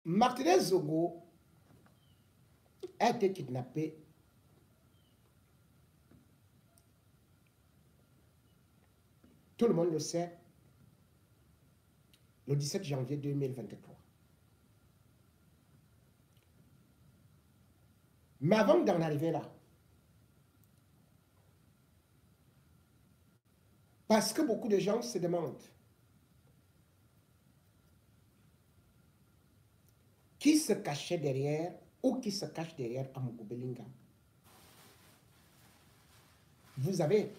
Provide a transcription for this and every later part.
Martinez Zogo a été kidnappé tout le monde le sait, le 17 janvier 2023. Mais avant d'en arriver là, parce que beaucoup de gens se demandent qui se cachait derrière ou qui se cache derrière Amougou Belinga. Vous avez,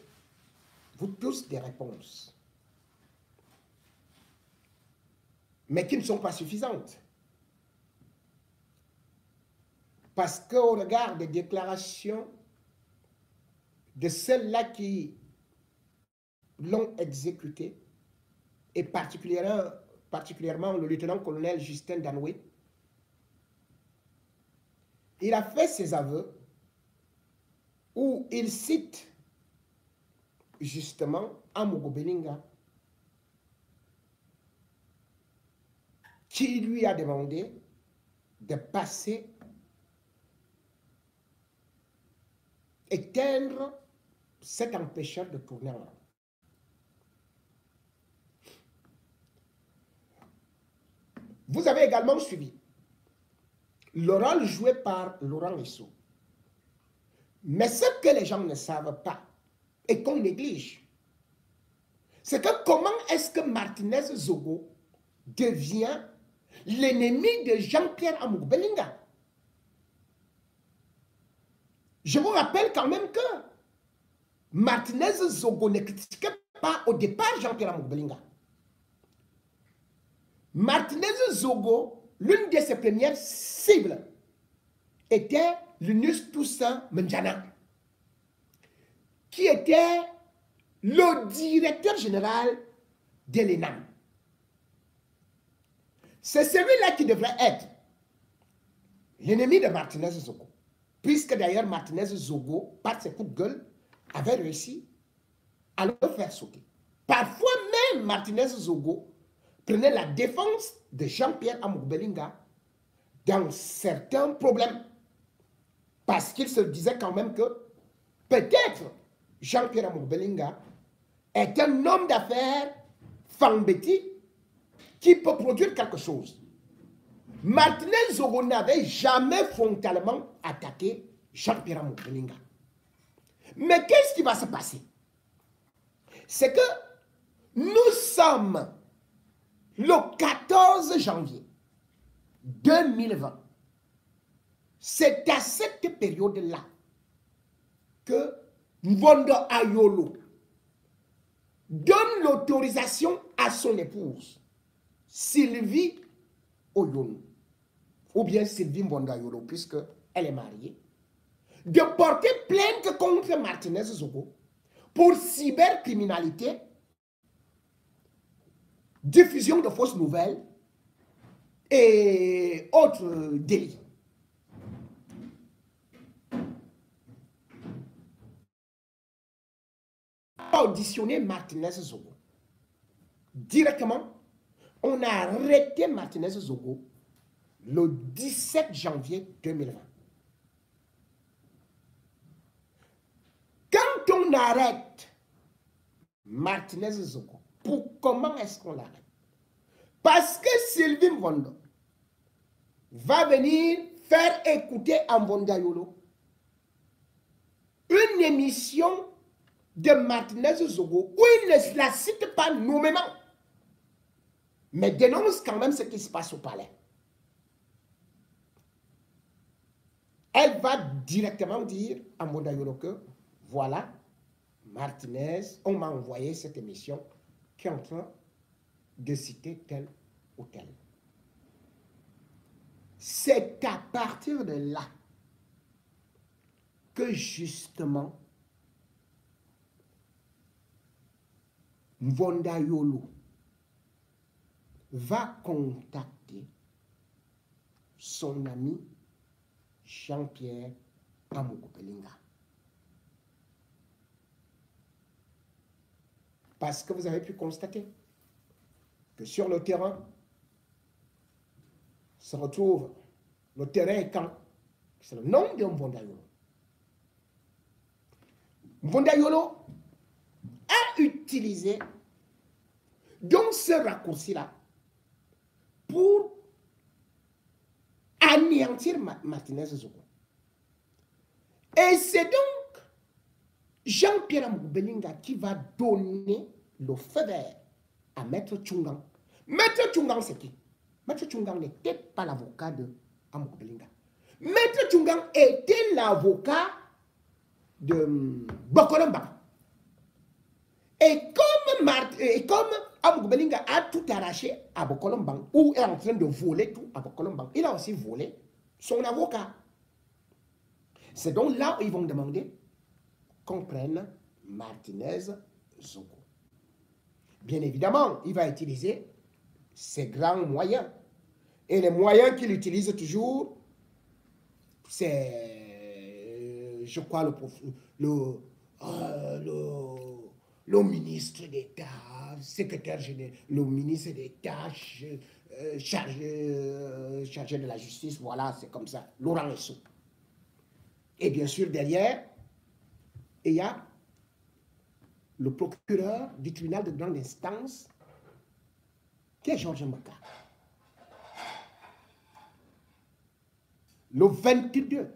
vous tous, des réponses, mais qui ne sont pas suffisantes. Parce qu'au regard des déclarations de ceux-là qui l'ont exécuté, et particulièrement le lieutenant-colonel Justin Danoué, il a fait ses aveux où il cite justement Amougou Belinga qui lui a demandé de passer, éteindre cet empêcheur de tourner en rond. Vous avez également suivi le rôle joué par Laurent Issou. Mais ce que les gens ne savent pas et qu'on néglige, c'est que comment est-ce que Martinez Zogo devient l'ennemi de Jean-Pierre Amougou Belinga? Je vous rappelle quand même que Martinez Zogo ne critiquait pas au départ Jean-Pierre Amougou Belinga. Martinez Zogo, l'une de ses premières cibles était Linus Toussaint Mendjana, qui était le directeur général de l'ENAM. C'est celui-là qui devrait être l'ennemi de Martinez Zogo, puisque d'ailleurs Martinez Zogo, par ses coups de gueule, avait réussi à le faire sauter. Parfois même Martinez Zogo prenait la défense de Jean-Pierre Amougou Belinga dans certains problèmes. Parce qu'il se disait quand même que peut-être Jean-Pierre Amougou Belinga est un homme d'affaires fambéti qui peut produire quelque chose. Martinez Zogo n'avait jamais frontalement attaqué Jean-Pierre Amougou Belinga. Mais qu'est-ce qui va se passer? C'est que nous sommes le 14 janvier 2020. C'est à cette période-là que Mvondo Ayolo donne l'autorisation à son épouse, Sylvie Oyono, ou bien Sylvie Mvondo Ayolo, puisqu'elle est mariée, de porter plainte contre Martinez Zogo pour cybercriminalité, diffusion de fausses nouvelles et autres délits. Auditionné Martinez Zogo. Directement, on a arrêté Martinez Zogo le 17 janvier 2020. Quand on arrête Martinez Zogo, comment est-ce qu'on l'arrête? Parce que Sylvie Mvondo va venir faire écouter à Mvondo Ayolo une émission de Martinez Zogo où il ne la cite pas nommément, mais dénonce quand même ce qui se passe au palais. Elle va directement dire à Mvondo Ayolo que voilà, Martinez, on m'a envoyé cette émission qui est en train de citer tel ou tel. C'est à partir de là que justement Mvondo Ayolo va contacter son ami Jean-Pierre Amougou Belinga. Parce que vous avez pu constater que sur le terrain, se retrouve, le terrain est quand? C'est le nom de Mvonda Yolo. Mvonda Yolo a utilisé donc ce raccourci-là pour anéantir Martinez Zogo. Et c'est donc Jean-Pierre Amougou-Belinga qui va donner le feu vert à Maître Tchungang. Maître Tchungang, c'est qui? Maître Tchungang n'était pas l'avocat de Amougou-Belinga. Maître Tchungang était l'avocat de Bokolomba. Et comme Amougou-Belinga a tout arraché à Bokolomba, ou est en train de voler tout à Bokolomba, il a aussi volé son avocat. C'est donc là où ils vont demander qu'on prenne Martinez Zogo. Bien évidemment, il va utiliser ses grands moyens. Et les moyens qu'il utilise toujours, c'est, je crois, le ministre d'État, secrétaire général, le ministre d'État chargé de la justice, voilà, c'est comme ça, Laurent Essou. Et bien sûr, derrière, il y a le procureur du tribunal de grande instance, qui est Georges Mbaka. Le 22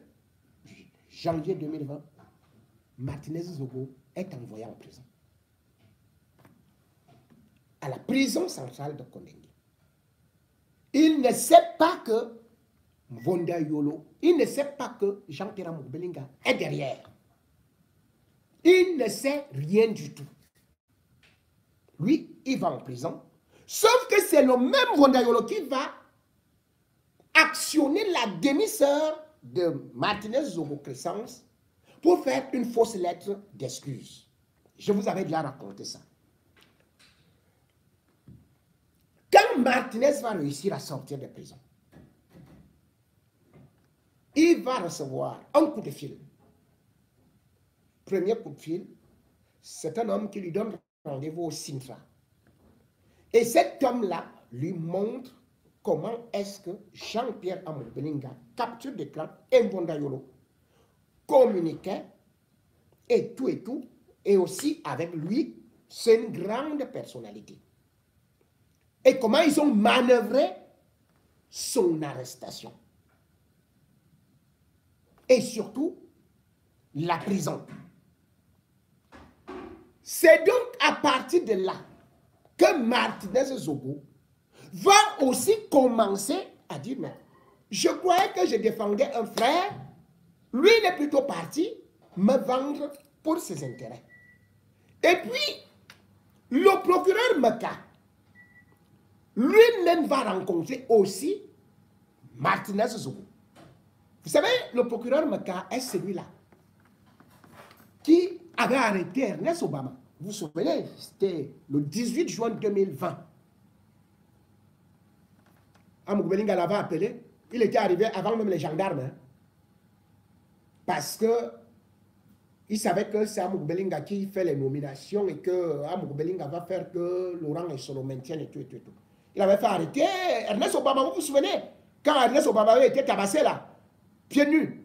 janvier 2020, Martinez Zogo est envoyé en prison. À la prison centrale de Kondengi. Il ne sait pas que Mvonda Yolo, il ne sait pas que Jean-Pierre Amougou-Belinga est derrière. Il ne sait rien du tout. Lui, il va en prison. Sauf que c'est le même Mvonda Yolo qui va actionner la demi-sœur de Martinez Zogo Crescence pour faire une fausse lettre d'excuse. Je vous avais déjà raconté ça. Quand Martinez va réussir à sortir de prison, il va recevoir un coup de fil. Premier coup de fil, c'est un homme qui lui donne rendez-vous au Sintra. Et cet homme-là lui montre comment est-ce que Jean-Pierre Amougou-Belinga, capture d'écran, et Mvonda Yolo, communiquait, et tout, et aussi avec lui, c'est une grande personnalité. Et comment ils ont manœuvré son arrestation. Et surtout, la prison. C'est donc à partir de là que Martinez Zogo va aussi commencer à dire, mais je croyais que je défendais un frère, lui il est plutôt parti me vendre pour ses intérêts. Et puis, le procureur Meka, lui-même va rencontrer aussi Martinez Zogo. Vous savez, le procureur Meka est celui-là qui avait arrêté Ernest Obama. Vous vous souvenez, c'était le 18 juin 2020. Amougou-Belinga l'avait appelé. Il était arrivé avant même les gendarmes. Hein, parce que il savait que c'est Amougou-Belinga qui fait les nominations et que Amougou-Belinga va faire que Laurent et Solo maintiennent et tout. Il avait fait arrêter Ernest Obama, vous vous souvenez? Quand Ernest Obama avait été tabassé là, pieds nus,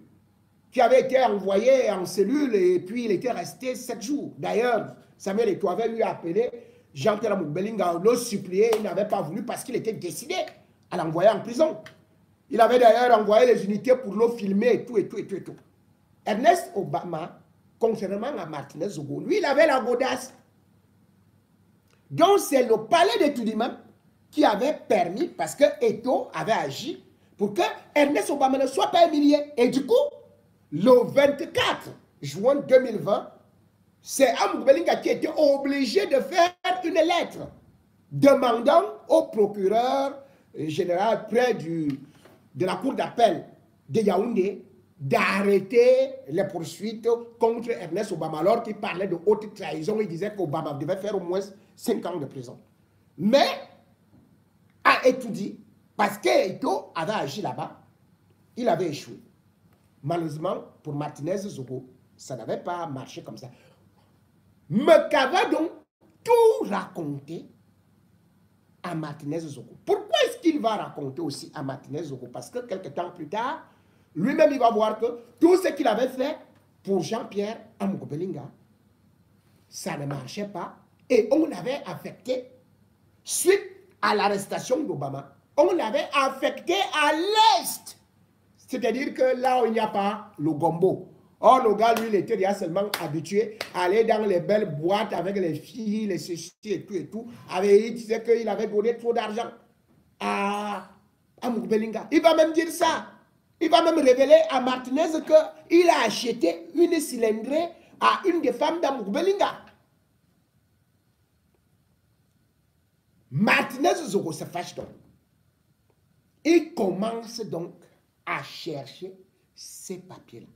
qui avait été envoyé en cellule et puis il était resté 7 jours. D'ailleurs, Samuel Eto'o avait eu appelé Jean-Pierre Amougou-Belinga, le supplier, il n'avait pas voulu parce qu'il était décidé à l'envoyer en prison. Il avait d'ailleurs envoyé les unités pour le filmer et tout. Ernest Obama, contrairement à Martinez Zogo, lui, il avait la godasse. Donc, c'est le palais de Toudiman qui avait permis, parce que Eto'o avait agi pour que Ernest Obama ne soit pas humilié. Et du coup, le 24 juin 2020, c'est Amougou-Belinga qui était obligé de faire une lettre demandant au procureur général près de la cour d'appel de Yaoundé d'arrêter les poursuites contre Ernest Obama, alors qu'il parlait de haute trahison. Il disait qu'Obama devait faire au moins 5 ans de prison. Mais, a étudié, parce qu'Eto'o avait agi là-bas, il avait échoué. Malheureusement, pour Martinez Zogo, ça n'avait pas marché comme ça. Meka va donc tout raconter à Martinez Zogo. Pourquoi est-ce qu'il va raconter aussi à Martinez Zogo? Parce que quelques temps plus tard, lui-même, il va voir que tout ce qu'il avait fait pour Jean-Pierre Amogo-Belinga, ça ne marchait pas. Et on l'avait affecté, suite à l'arrestation d'Obama, on l'avait affecté à l'Est. C'est-à-dire que là où il n'y a pas le gombo. Or, le gars, lui, il était déjà seulement habitué à aller dans les belles boîtes avec les filles, les ceci et tout et tout. Il disait qu'il avait donné trop d'argent à Amogo-Belinga. Il va même dire ça. Il va même révéler à Martinez qu'il a acheté une cylindrée à une des femmes d'Amogo-Belinga. Martinez Zogo se fâche donc. Il commence donc à chercher ces papiers-là,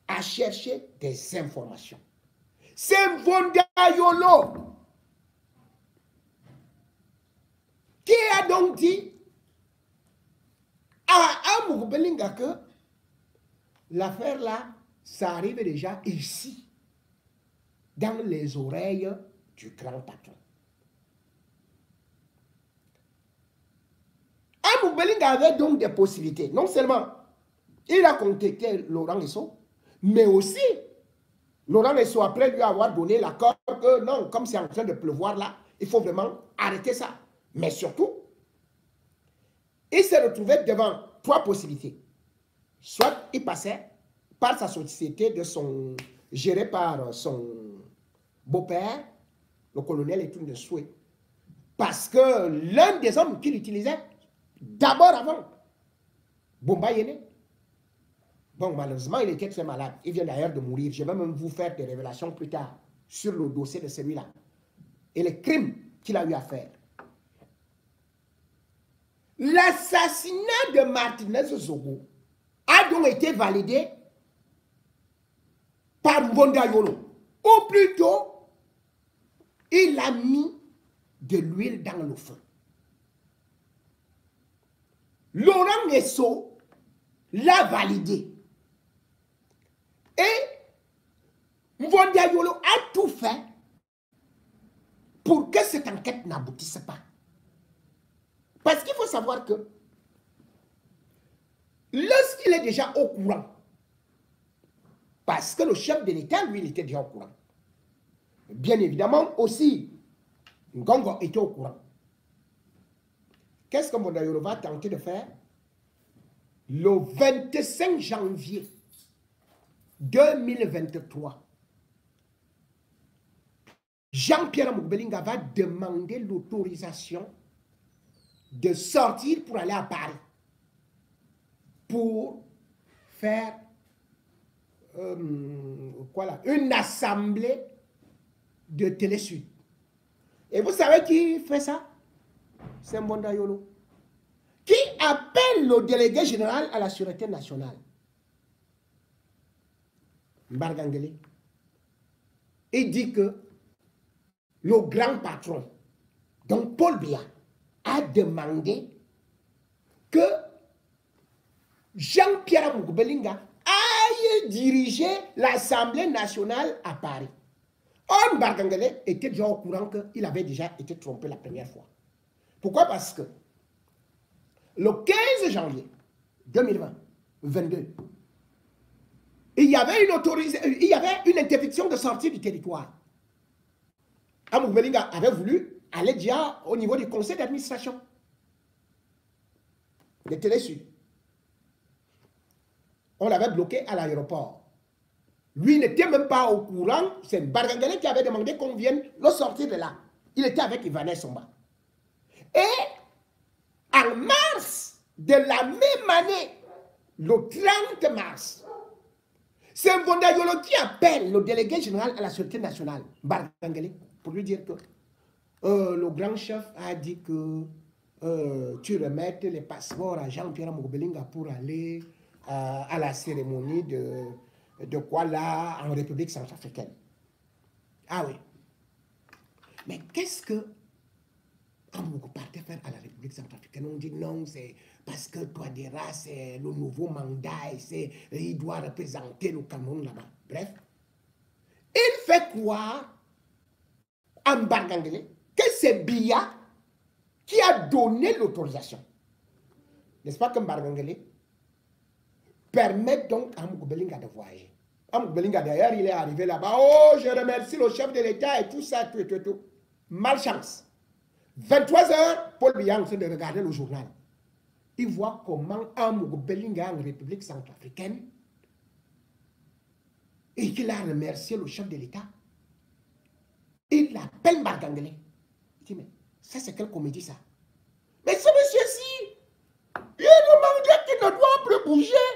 à chercher des informations. C'est Mvonda Yolo qui a donc dit à Amogo-Belinga que l'affaire là, ça arrive déjà ici, dans les oreilles du grand patron. Amogo-Belinga avait donc des possibilités. Non seulement il a contacté Laurent Esso, mais aussi Laurent Esso, après lui avoir donné l'accord que non, comme c'est en train de pleuvoir là, il faut vraiment arrêter ça. Mais surtout, il s'est retrouvé devant trois possibilités. Soit il passait par sa société gérée par son beau-père, le colonel Etoun de Soué, parce que l'un des hommes qu'il utilisait, d'abord avant, Bomba Yéné. Bon, malheureusement, il était très malade. Il vient d'ailleurs de mourir. Je vais même vous faire des révélations plus tard sur le dossier de celui-là et les crimes qu'il a eu à faire. L'assassinat de Martinez Zogo a donc été validé par Mvonda Yolo. Ou plutôt, il a mis de l'huile dans le feu. Laurent Esso l'a validé. Et Mvonda Yolo a tout fait pour que cette enquête n'aboutisse pas. Parce qu'il faut savoir que lorsqu'il est déjà au courant, parce que le chef de l'État, lui, il était déjà au courant. Bien évidemment, aussi, Ngongo était au courant. Qu'est-ce que Mvonda Yolo va tenter de faire? Le 25 janvier 2023, Jean-Pierre Amogo-Belinga va demander l'autorisation de sortir pour aller à Paris pour faire une assemblée de Télé-Sud. Et vous savez qui fait ça? C'est Mvonda Yolo, qui appelle le délégué général à la Sûreté nationale, Mbargangele. Il dit que le grand patron, donc Paul Biya, a demandé que Jean-Pierre Amogo-Belinga aille diriger l'Assemblée nationale à Paris. Or, Mbargangele était déjà au courant qu'il avait déjà été trompé la première fois. Pourquoi? Parce que le 15 janvier 2022, il y avait une interdiction de sortie du territoire. Amogo-Belinga avait voulu aller déjà au niveau du conseil d'administration de Télé-Sud. On l'avait bloqué à l'aéroport. Lui n'était même pas au courant. C'est Mbargangele qui avait demandé qu'on vienne le sortir de là. Il était avec Ivanel Somba. Et en mars de la même année, le 30 mars, c'est Mvonda Yolo qui appelle le délégué général à la Sûreté nationale, Mbargangele, pour lui dire que le grand chef a dit que tu remettes les passeports à Jean-Pierre Amogo-Belinga pour aller à la cérémonie de Kuala en République centrafricaine. Ah oui. Mais qu'est-ce que Amogo partait faire à la République centrafricaine? On dit non, c'est parce que Touadéra, c'est le nouveau mandat et il doit représenter le Cameroun là-bas. Bref, il fait croire à Mbargangele que c'est Biya qui a donné l'autorisation. N'est-ce pas que Mbargangele permet donc à Moubelinga de voyager. Moubelinga d'ailleurs, il est arrivé là-bas. Oh, je remercie le chef de l'État et tout ça, tout. Malchance. 23 heures, Paul Biya est en train de regarder le journal. Il voit comment Moubelinga en République centrafricaine et qu'il a remercié le chef de l'État. Il l'appelle Mbargangele. Il dit, mais ça c'est quelle comédie ça? Mais ce monsieur-ci, il demandait qu'il ne doit plus bouger.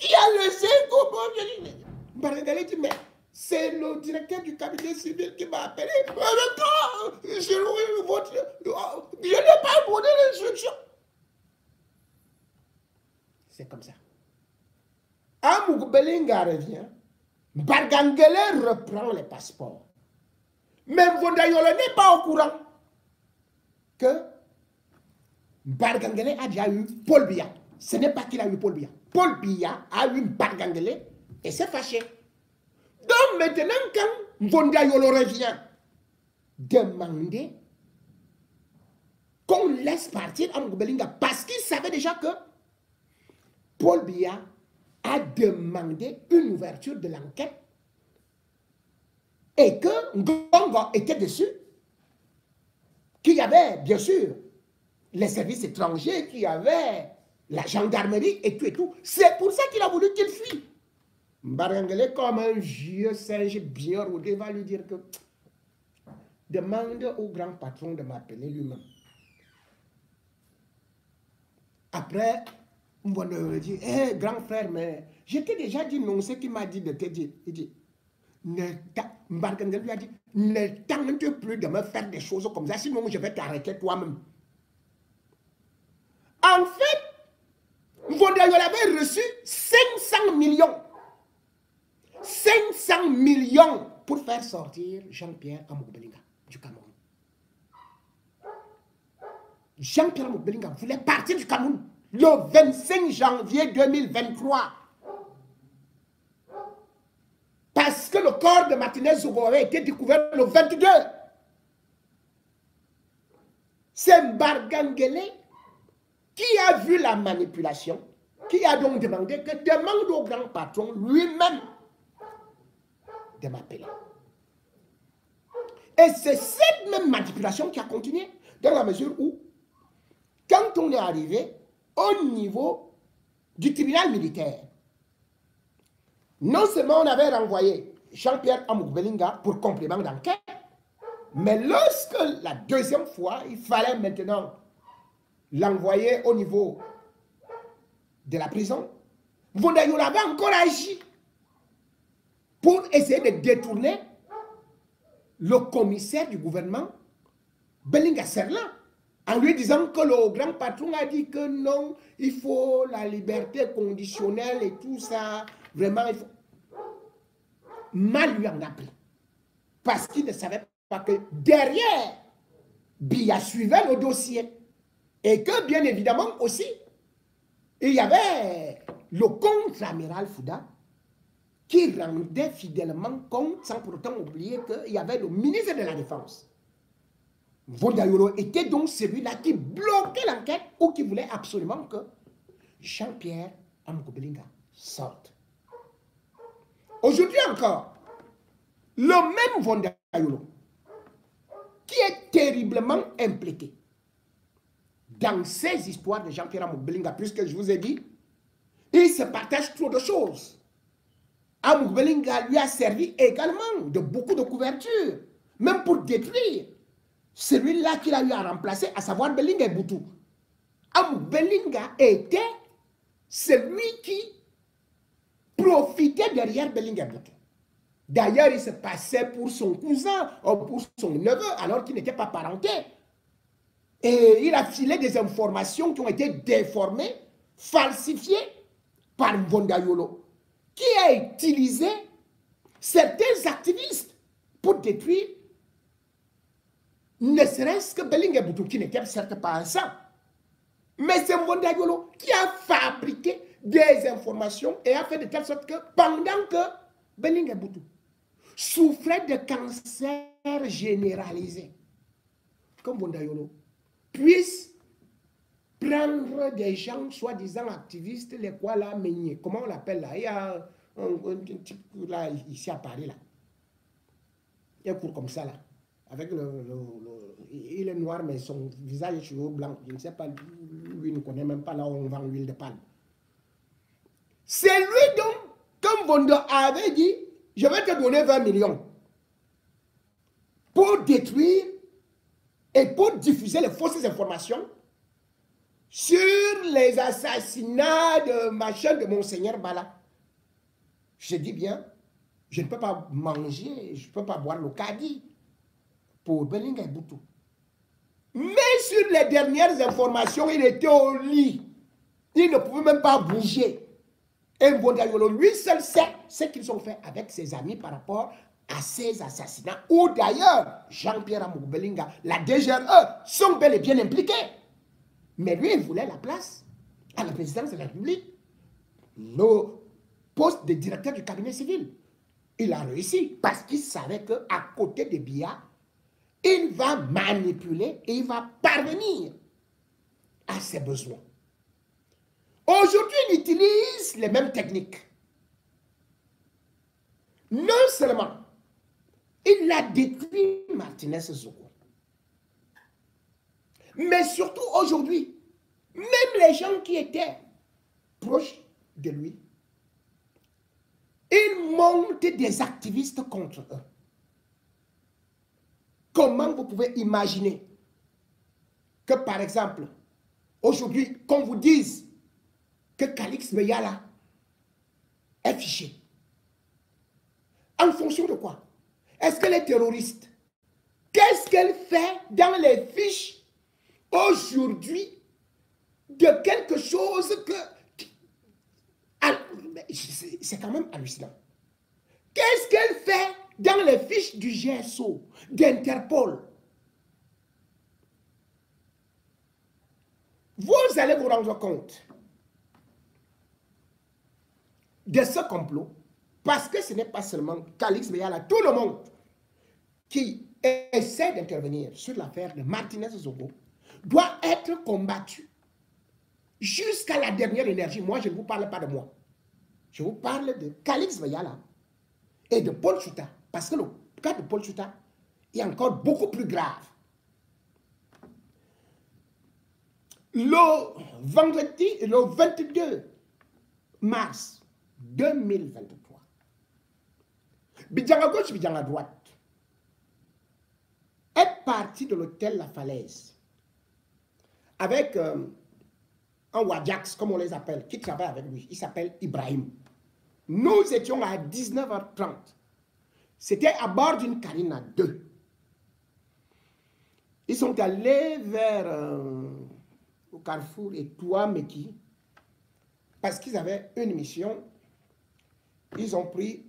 Il a laissé comment? Mbargangele dit, mais c'est le directeur du cabinet civil qui m'a appelé. En même temps, je n'ai pas donné l'instruction. C'est comme ça. Moubelinga revient. Mbargangele reprend les passeports. Mais Mvondayolo n'est pas au courant que Mbargangele a déjà eu Paul Biya. Ce n'est pas qu'il a eu Paul Biya. Paul Biya a eu Mbargangele et s'est fâché. Donc maintenant, quand Mvondayolo revient, demander qu'on laisse partir Moubelinga parce qu'il savait déjà que Paul Biya a demandé une ouverture de l'enquête et que Ngongo était dessus, qu'il y avait bien sûr les services étrangers, qu'il y avait la gendarmerie et tout. C'est pour ça qu'il a voulu qu'il fuit. Mbargangele, comme un vieux singe bien rodé, va lui dire que demande au grand patron de m'appeler lui-même. Après, Mvondayolo dit, hé, grand frère, mais je t'ai déjà dit non, ce qu'il m'a dit de te dire. Il dit, Mbargangele lui a dit, ne tente plus de me faire des choses comme ça, sinon je vais t'arrêter toi-même. En fait, Mvondayolo avait reçu 500 millions. 500 millions pour faire sortir Jean-Pierre Moubelinga du Cameroun. Jean-Pierre Moubelinga voulait partir du Cameroun le 25 janvier 2023. Parce que le corps de Martinez Zogo avait été découvert le 22. C'est Mbargangele qui a vu la manipulation, qui a donc demandé que demande au grand patron lui-même de m'appeler. Et c'est cette même manipulation qui a continué dans la mesure où, quand on est arrivé au niveau du tribunal militaire, non seulement on avait renvoyé Jean-Pierre Moubelinga pour complément d'enquête, mais lorsque la deuxième fois, il fallait maintenant l'envoyer au niveau de la prison, Mvondayolo avait encore agi pour essayer de détourner le commissaire du gouvernement, Belinga Serlan, en lui disant que le grand patron a dit que non, il faut la liberté conditionnelle et tout ça. Vraiment, il faut... Mal lui en a pris. Parce qu'il ne savait pas que derrière, Biya suivait le dossier. Et que, bien évidemment, aussi, il y avait le contre-amiral Fouda qui rendait fidèlement compte, sans pour autant oublier qu'il y avait le ministre de la Défense. Mvondayolo était donc celui-là qui bloquait l'enquête ou qui voulait absolument que Jean-Pierre Moubelinga sorte. Aujourd'hui encore, le même Mvondayolo qui est terriblement impliqué dans ces histoires de Jean-Pierre Moubelinga, puisque je vous ai dit, il se partage trop de choses. Moubelinga lui a servi également de beaucoup de couverture, même pour détruire celui-là qu'il a eu à remplacer, à savoir Belinga Boutou. Moubelinga était celui qui profitait derrière Belinga Boutou. D'ailleurs, il se passait pour son cousin ou pour son neveu, alors qu'il n'était pas parenté. Et il a filé des informations qui ont été déformées, falsifiées par Mvondayolo, qui a utilisé certains activistes pour détruire ne serait-ce que Belinga Boutou, qui n'était certes pas un sang. Mais c'est Mvondayolo qui a fabriqué des informations et a fait de telle sorte que pendant que Belinga Boutou souffrait de cancer généralisé, comme Bondayolo puisse prendre des gens soi-disant activistes, les quoi là, Meunier, comment on l'appelle là? Il y a un type là, ici à Paris là. Il y a un cours comme ça là. Avec il est noir, mais son visage est cheveux blanc. Je ne sais pas, lui ne connaît même pas là où on vend l'huile de palme. C'est lui donc, comme Bondo avait dit, je vais te donner 20 millions pour détruire et pour diffuser les fausses informations sur les assassinats de machin de Monseigneur Bala. Je dis bien, je ne peux pas manger, je ne peux pas boire le caddie pour Belinga et Boutou. Mais sur les dernières informations, il était au lit. Il ne pouvait même pas bouger. Et Bondayolo, lui seul sait ce qu'ils ont fait avec ses amis par rapport à ces assassinats. Ou d'ailleurs, Jean-Pierre Amour Belinga, la DGRE, sont bel et bien impliqués. Mais lui, il voulait la place à la présidence de la République. Le poste de directeur du cabinet civil. Il a réussi parce qu'il savait qu'à côté de Biya, il va manipuler et il va parvenir à ses besoins. Aujourd'hui, il utilise les mêmes techniques. Non seulement, il a détruit Martinez Zogo, mais surtout aujourd'hui, même les gens qui étaient proches de lui, ils montent des activistes contre eux. Comment vous pouvez imaginer que, par exemple, aujourd'hui, qu'on vous dise que Calix Meyala est fiché? En fonction de quoi? Est-ce qu'elle est terroriste? Qu'est-ce qu'elle fait dans les fiches aujourd'hui de quelque chose que... C'est quand même hallucinant. Qu'est-ce qu'elle fait dans les fiches du GSO, d'Interpol? Vous allez vous rendre compte de ce complot, parce que ce n'est pas seulement Calix Meyala, tout le monde qui essaie d'intervenir sur l'affaire de Martinez Zogo doit être combattu jusqu'à la dernière énergie. Moi, je ne vous parle pas de moi. Je vous parle de Calix Meyala et de Paul Chouta. Parce que le cas de Paul Chouta est encore beaucoup grave. Le vendredi, le 22 mars 2023, Bidjan à gauche, Bidjan à droite, est parti de l'hôtel La Falaise avec un Wajax, comme on les appelle, qui travaille avec lui. Il s'appelle Ibrahim. Nous étions à 19h30. C'était à bord d'une Carina 2. Ils sont allés vers au carrefour et Touameki parce qu'ils avaient une mission. Ils ont pris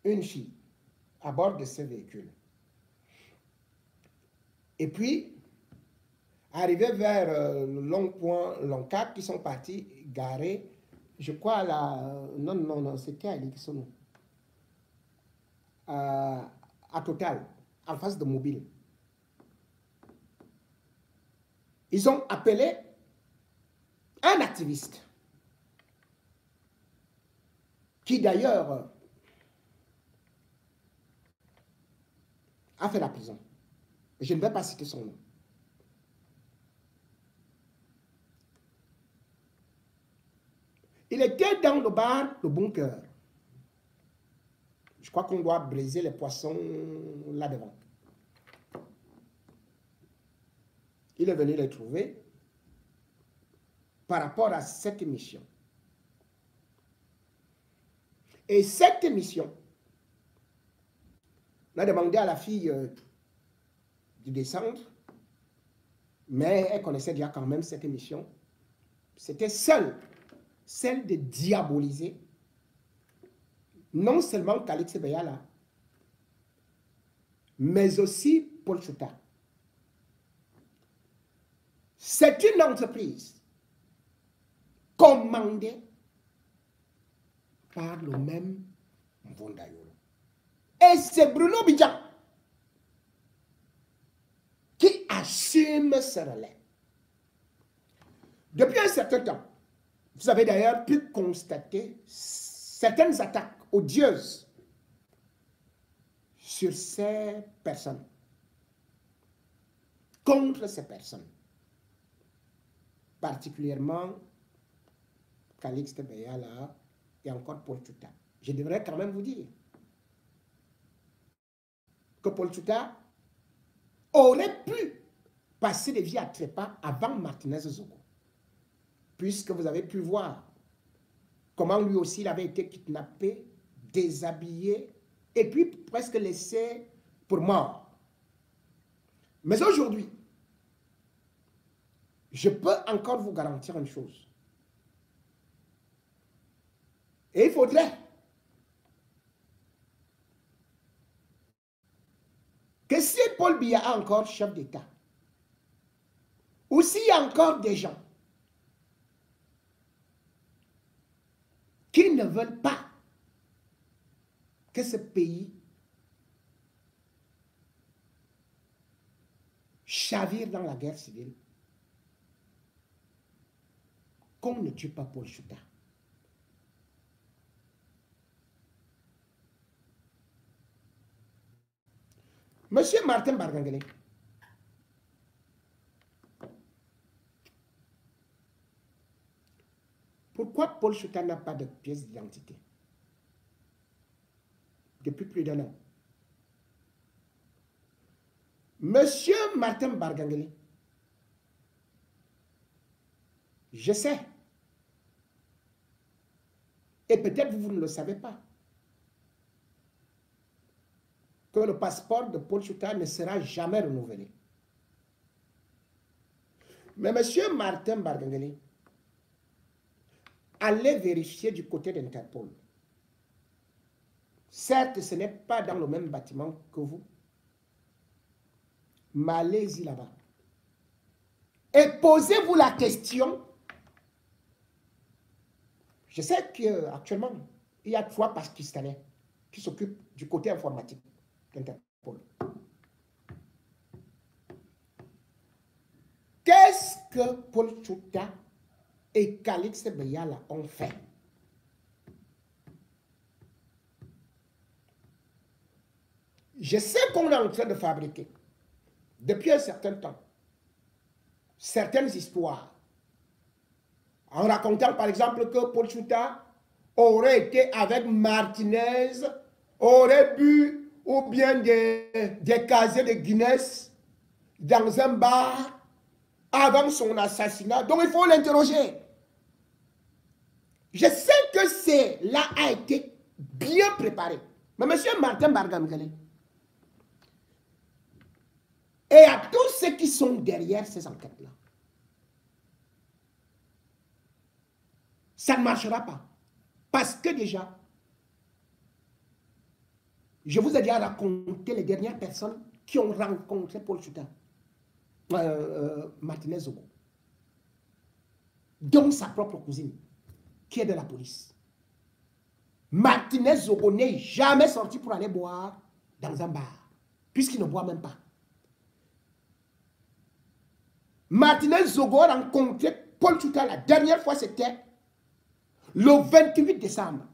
une fille à bord de ce véhicule. Et puis, arrivés vers le long point, Loncat, ils sont partis garer, je crois, non, c'était à Liksono, à Total, en face de Mobile. Ils ont appelé un activiste qui d'ailleurs a fait la prison. Je ne vais pas citer son nom. Il était dans le bar, le bunker. Je crois qu'on doit briser les poissons là-devant. Il est venu les trouver par rapport à cette mission. Et cette mission, on a demandé à la fille de descendre, mais elle connaissait déjà quand même cette mission. C'était celle de diaboliser non seulement Calix Meyala, mais aussi Paul Chouta. C'est une entreprise commandée par le même Bondayolo. Et c'est Bruno Bidjan assume ce relais. Depuis un certain temps, vous avez d'ailleurs pu constater certaines attaques odieuses sur ces personnes, contre ces personnes, particulièrement Calixte Beyala et encore Paul Tchouta. Je devrais quand même vous dire que Paul Tchouta aurait pu passer des vies à trépas avant Martinez Zogo, puisque vous avez pu voir comment lui aussi il avait été kidnappé, déshabillé et puis presque laissé pour mort. Mais aujourd'hui, je peux encore vous garantir une chose. Et il faudrait que si Paul Biya a encore chef d'État, ou s'il y a encore des gens qui ne veulent pas que ce pays chavire dans la guerre civile, qu'on ne tue pas Paul Tchouta. Monsieur Martin Bargangele, pourquoi Paul Tchouta n'a pas de pièce d'identité depuis plus d'un an? Monsieur Martin Bargangele, je sais, et peut-être vous ne le savez pas, que le passeport de Paul Tchouta ne sera jamais renouvelé. Mais monsieur Martin Bargangele, allez vérifier du côté d'Interpol. Certes, ce n'est pas dans le même bâtiment que vous, mais allez-y là-bas. Et posez-vous la question. Je sais qu'actuellement, il y a 3 Pakistanais qui s'occupent du côté informatique d'Interpol. Qu'est-ce que Paul Tchouta et Calixte Beyala ont fait? Je sais qu'on est en train de fabriquer, depuis un certain temps, certaines histoires, en racontant par exemple que Paul Tchouta aurait été avec Martinez, aurait bu ou bien des casiers de Guinness dans un bar avant son assassinat. Donc il faut l'interroger. Je sais que cela a été bien préparé. Mais monsieur Martin Bargangele, et à tous ceux qui sont derrière ces enquêtes-là, ça ne marchera pas. Parce que déjà, je vous ai déjà raconté les dernières personnes qui ont rencontré Paul Tchouta, Martinez Zogo, dont sa propre cousine, qui est de la police. Martinez Zogo n'est jamais sorti pour aller boire dans un bar, puisqu'il ne boit même pas. Martinez Zogo a rencontré Paul Tchouta la dernière fois, c'était le 28 décembre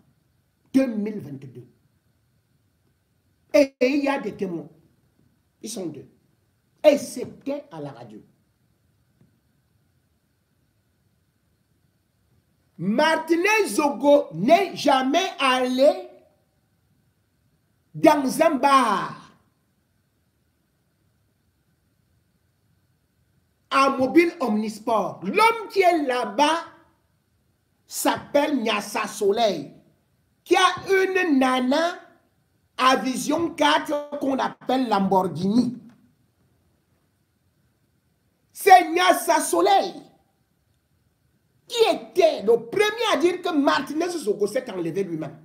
2022. Et il y a des témoins. Ils sont 2. Et c'était à la radio. Martinez Zogo n'est jamais allé dans un bar à Mobile Omnisport. L'homme qui est là-bas s'appelle Nyassa Soleil, qui a une nana à vision 4 qu'on appelle Lamborghini. C'est Nyassa Soleil qui était le premier à dire que Martinez Zogo s'est enlevé lui-même.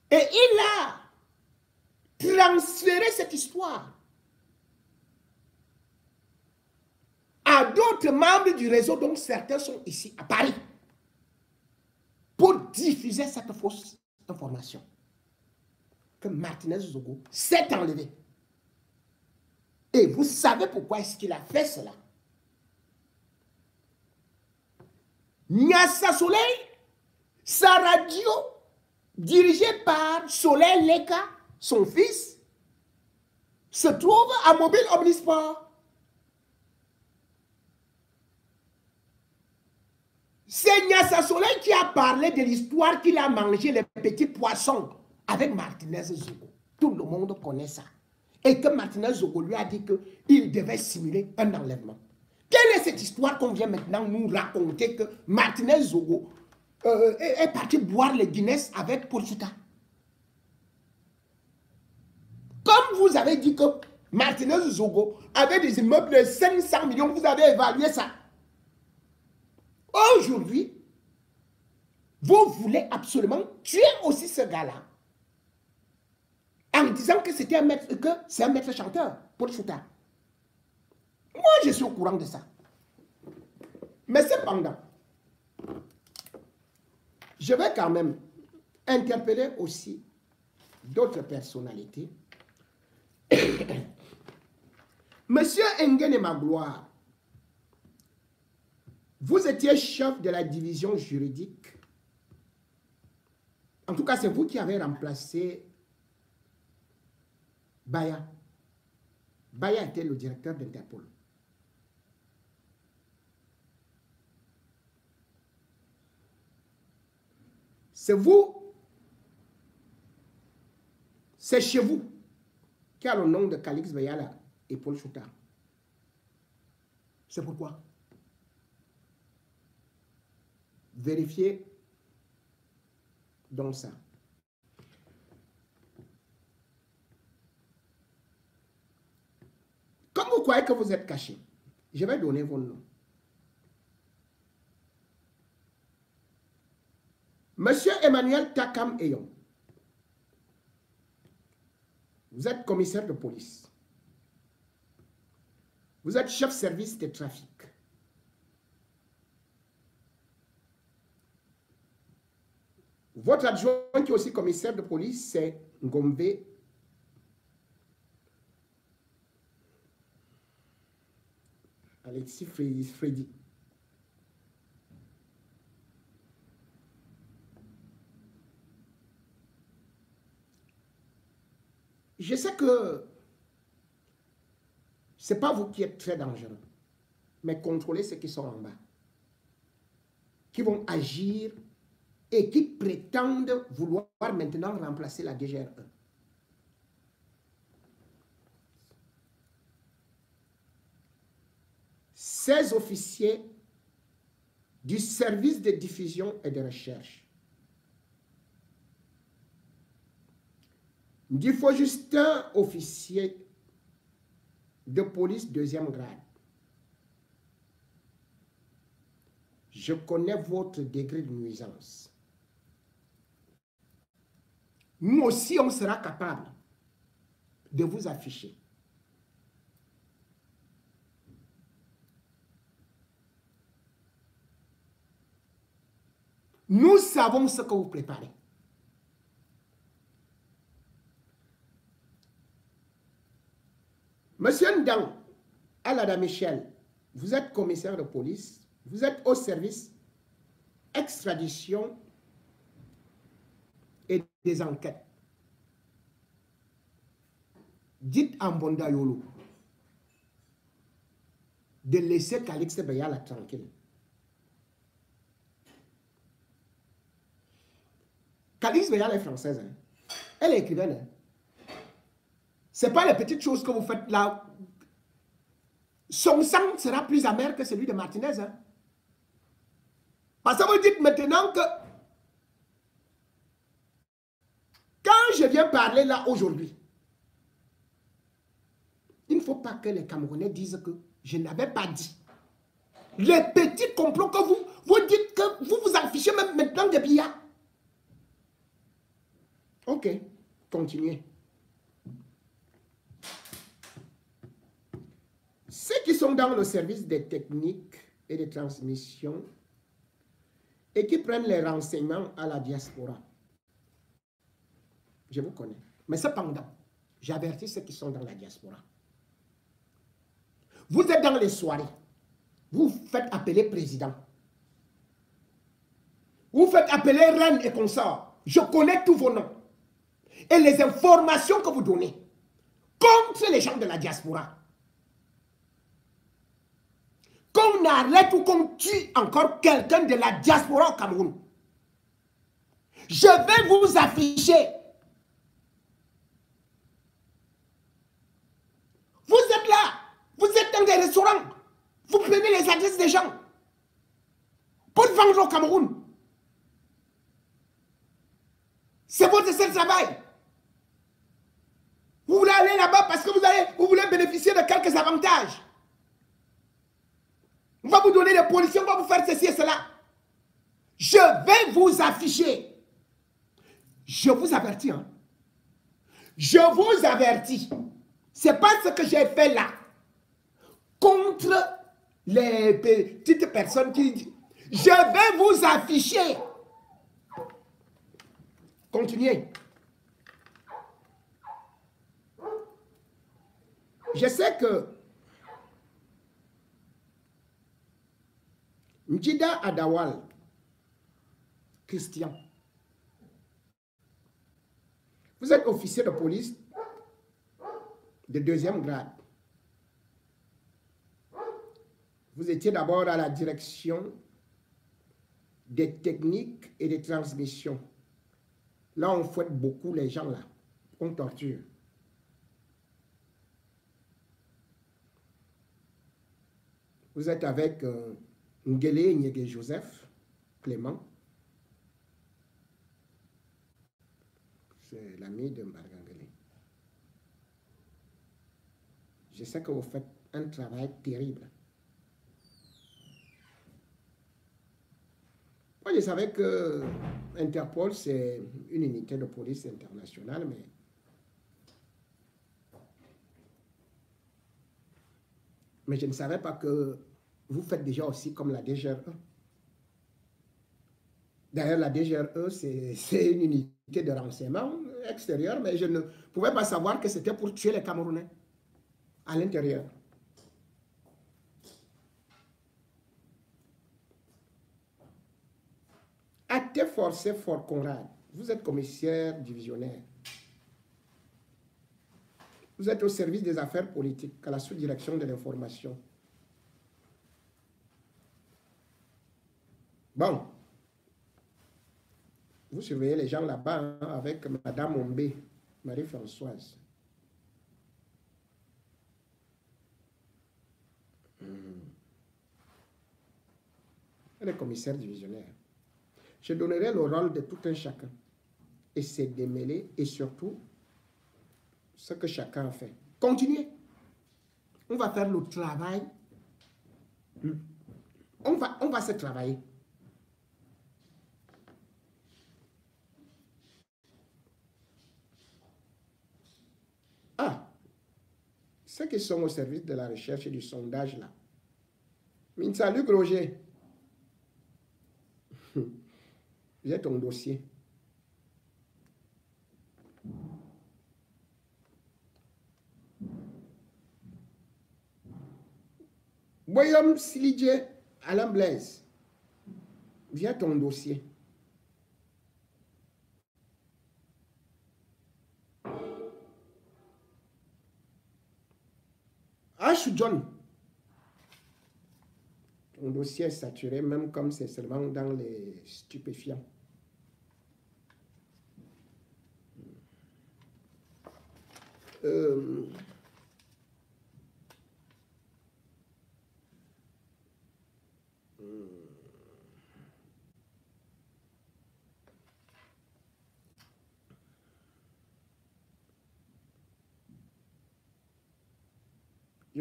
Et il a transféré cette histoire à d'autres membres du réseau, dont certains sont ici à Paris, pour diffuser cette fausse information. que Martinez Zogo s'est enlevé. Et vous savez pourquoi est-ce qu'il a fait cela? Nyassa Soleil, sa radio, dirigée par Soleil Leka, son fils, se trouve à Mobile Omnisport. C'est Nyassa Soleil qui a parlé de l'histoire qu'il a mangé les petits poissons avec Martinez Zogo. Tout le monde connaît ça. Et que Martinez Zogo lui a dit qu'il devait simuler un enlèvement. Quelle est cette histoire qu'on vient maintenant nous raconter que Martinez Zogo est parti boire les Guinness avec Portuta? Comme vous avez dit que Martinez Zogo avait des immeubles de 500 millions, vous avez évalué ça. Aujourd'hui, vous voulez absolument tuer aussi ce gars-là en disant que c'est un maître chanteur pour Chouta. Moi, je suis au courant de ça. Mais cependant, je vais quand même interpeller aussi d'autres personnalités. Monsieur Nguyen Magloire, vous étiez chef de la division juridique. En tout cas, c'est vous qui avez remplacé Baya. Baya était le directeur d'Interpol. C'est vous, c'est chez vous qui a le nom de Calix Bayala et Paul Chouta. C'est pourquoi. Vérifiez donc ça. Comme vous croyez que vous êtes caché, je vais donner vos noms. Monsieur Emmanuel Takam Eyon, vous êtes commissaire de police. Vous êtes chef service de trafic. Votre adjoint qui est aussi commissaire de police, c'est Ngombe Alexis Freddy. Je sais que ce n'est pas vous qui êtes très dangereux, mais contrôlez ceux qui sont en bas, qui vont agir et qui prétendent vouloir maintenant remplacer la DGRE. Ces officiers du service de diffusion et de recherche, il faut juste un officier de police deuxième grade. Je connais votre degré de nuisance. Nous aussi, on sera capable de vous afficher. Nous savons ce que vous préparez. Monsieur Ndang, Alada Michel, vous êtes commissaire de police, vous êtes au service extradition et des enquêtes. Dites à Mbonda Yolo de laisser Calix Bayala tranquille. Calix Bayala est française. Hein? Elle est écrivaine. Hein? Ce n'est pas les petites choses que vous faites là. Son sang sera plus amer que celui de Martinez. Hein? Parce que vous dites maintenant que quand je viens parler là aujourd'hui, il ne faut pas que les Camerounais disent que je n'avais pas dit. Les petits complots que vous dites que vous vous en fichez même maintenant des billards. Ok, continuez. Ceux qui sont dans le service des techniques et des transmissions et qui prennent les renseignements à la diaspora, je vous connais. Mais cependant, j'avertis ceux qui sont dans la diaspora. Vous êtes dans les soirées. Vous faites appeler président. Vous faites appeler reine et consort. Je connais tous vos noms. Et les informations que vous donnez contre les gens de la diaspora. Qu'on arrête ou qu'on tue encore quelqu'un de la diaspora au Cameroun. Je vais vous afficher. Vous êtes là. Vous êtes dans des restaurants. Vous prenez les adresses des gens pour vendre au Cameroun. C'est votre seul travail. Vous voulez aller là-bas parce que vous voulez bénéficier de quelques avantages. On va vous donner des policiers, on va vous faire ceci et cela. Je vais vous afficher. Je vous avertis. Hein. Je vous avertis. Ce n'est pas ce que j'ai fait là. Contre les petites personnes qui disent. Je vais vous afficher. Continuez. Je sais que Mjida Adawal, Christian, vous êtes officier de police de 2e grade. Vous étiez d'abord à la direction des techniques et des transmissions. Là, on fouette beaucoup les gens là. On torture. Vous êtes avec Ngele Nyege Joseph, Clément. C'est l'ami de Mbargangele. Je sais que vous faites un travail terrible. Moi, je savais que Interpol, c'est une unité de police internationale, mais je ne savais pas que vous faites déjà aussi comme la DGRE. D'ailleurs, la DGRE, c'est une unité de renseignement extérieur, mais je ne pouvais pas savoir que c'était pour tuer les Camerounais à l'intérieur. Acte forcé Fort Conrad, vous êtes commissaire divisionnaire. Vous êtes au service des affaires politiques, à la sous-direction de l'information. Bon, vous surveillez les gens là-bas hein, avec Madame Ombé, Marie-Françoise. Elle est commissaire divisionnaire. Je donnerai le rôle de tout un chacun. Et c'est démêler et surtout ce que chacun a fait. Continuez. On va faire le travail. On va se travailler. Ah, ceux qui sont au service de la recherche et du sondage là. Salut Roger. J'ai ton dossier. Boyom Silidje, Alain Blaise. Viens ton dossier. H. John. Ton dossier est saturé, même comme c'est seulement dans les stupéfiants. Je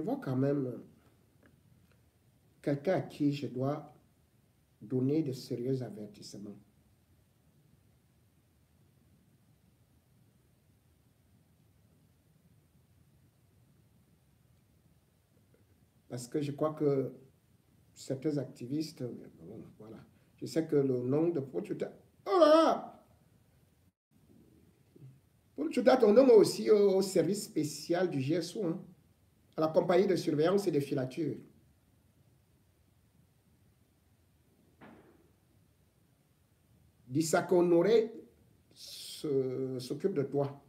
vois quand même quelqu'un à qui je dois donner de sérieux avertissements. Parce que je crois que certains activistes, bon, voilà, je sais que le nom de protecteur, oh là là, pour Tu dois ton nom aussi au service spécial du GSO, hein, à la compagnie de surveillance et de filature. Dissaka Honoré s'occupe de toi.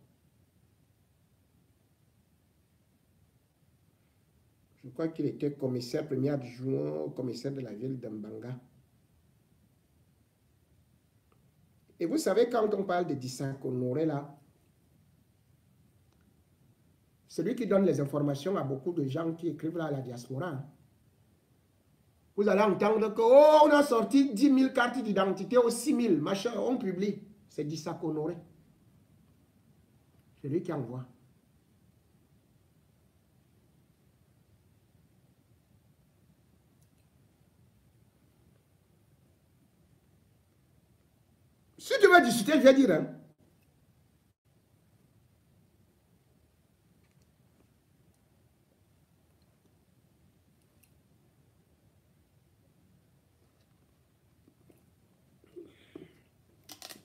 Je crois qu'il était commissaire premier adjoint au commissaire de la ville d'Ambanga. Et vous savez, quand on parle de Dissaka Honoré, là, celui qui donne les informations à beaucoup de gens qui écrivent là à la diaspora. Hein. Vous allez entendre que, oh, on a sorti 10 000 cartes d'identité ou 6 000, machin, on publie. C'est Dissaka Honoré. C'est lui qui envoie. Si tu veux discuter, je vais dire. Hein.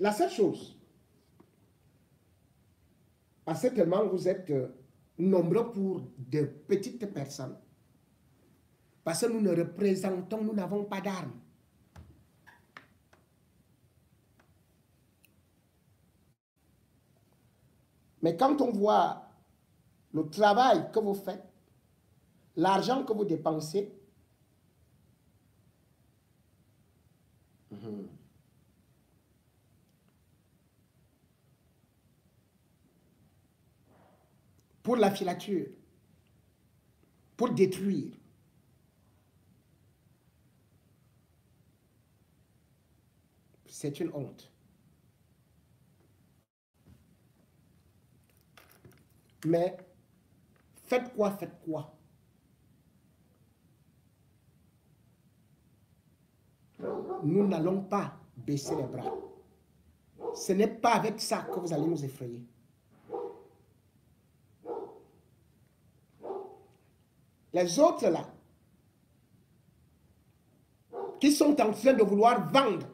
La seule chose, parce que tellement vous êtes nombreux pour de petites personnes, parce que nous ne représentons, nous n'avons pas d'armes. Mais quand on voit le travail que vous faites, l'argent que vous dépensez, pour la filature, pour détruire, c'est une honte. Mais faites quoi, faites quoi? Nous n'allons pas baisser les bras. Ce n'est pas avec ça que vous allez nous effrayer. Les autres là, qui sont en train de vouloir vendre,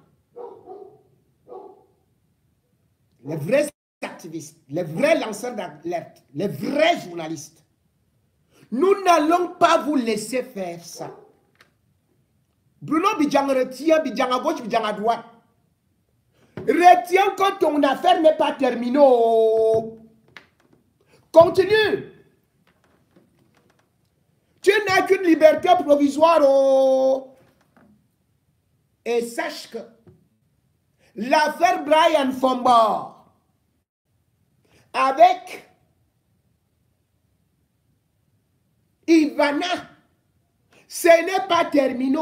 les vrais activistes, les vrais lanceurs d'alerte, les vrais journalistes, nous n'allons pas vous laisser faire ça. Bruno Bidjan retient, Bidjan à gauche, Bidjan à droite. Retiens que ton affaire n'est pas terminée. Continue. Tu n'as qu'une liberté provisoire. Et sache que l'affaire Brian Fombor avec Ivana, ce n'est pas terminé.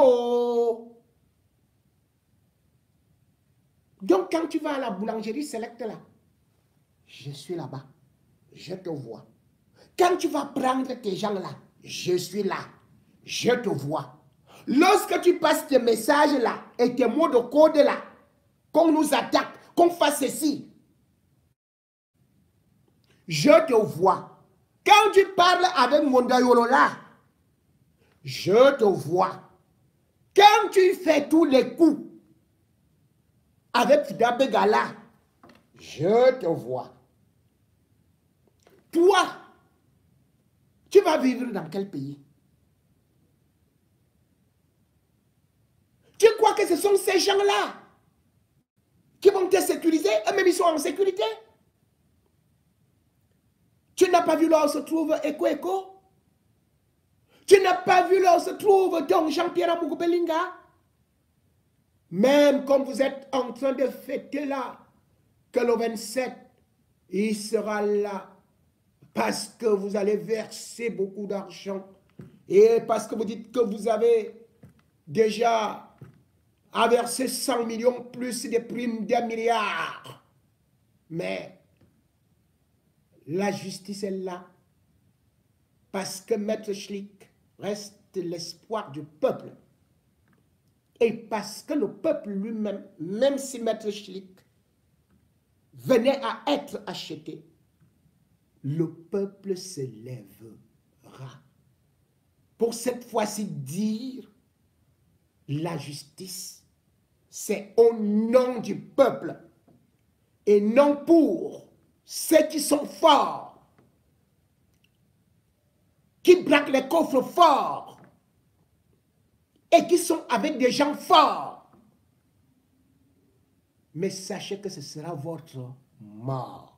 Donc quand tu vas à la boulangerie Select là, je suis là-bas, je te vois. Quand tu vas prendre tes gens là, je suis là, je te vois. Lorsque tu passes tes messages là et tes mots de code là, qu'on nous attaque, qu'on fasse ceci, je te vois. Quand tu parles avec Mondayolo là, je te vois. Quand tu fais tous les coups avec Fida Begala, je te vois. Toi, tu vas vivre dans quel pays? Tu crois que ce sont ces gens-là qui vont te sécuriser? Eux-mêmes, ils sont en sécurité. Tu n'as pas vu là où se trouve Eko? Tu n'as pas vu là où se trouve donc Jean-Pierre Amougou-Belinga? Même comme vous êtes en train de fêter là, que le 27, il sera là. Parce que vous allez verser beaucoup d'argent. Et parce que vous dites que vous avez déjà versé 100 millions plus des primes d'1 milliard. Mais la justice est là. Parce que Maître Schlick reste l'espoir du peuple. Et parce que le peuple lui-même, même si Maître Schlick venait à être acheté, le peuple se lèvera pour cette fois-ci dire la justice, c'est au nom du peuple et non pour ceux qui sont forts, qui braquent les coffres forts et qui sont avec des gens forts. Mais sachez que ce sera votre mort.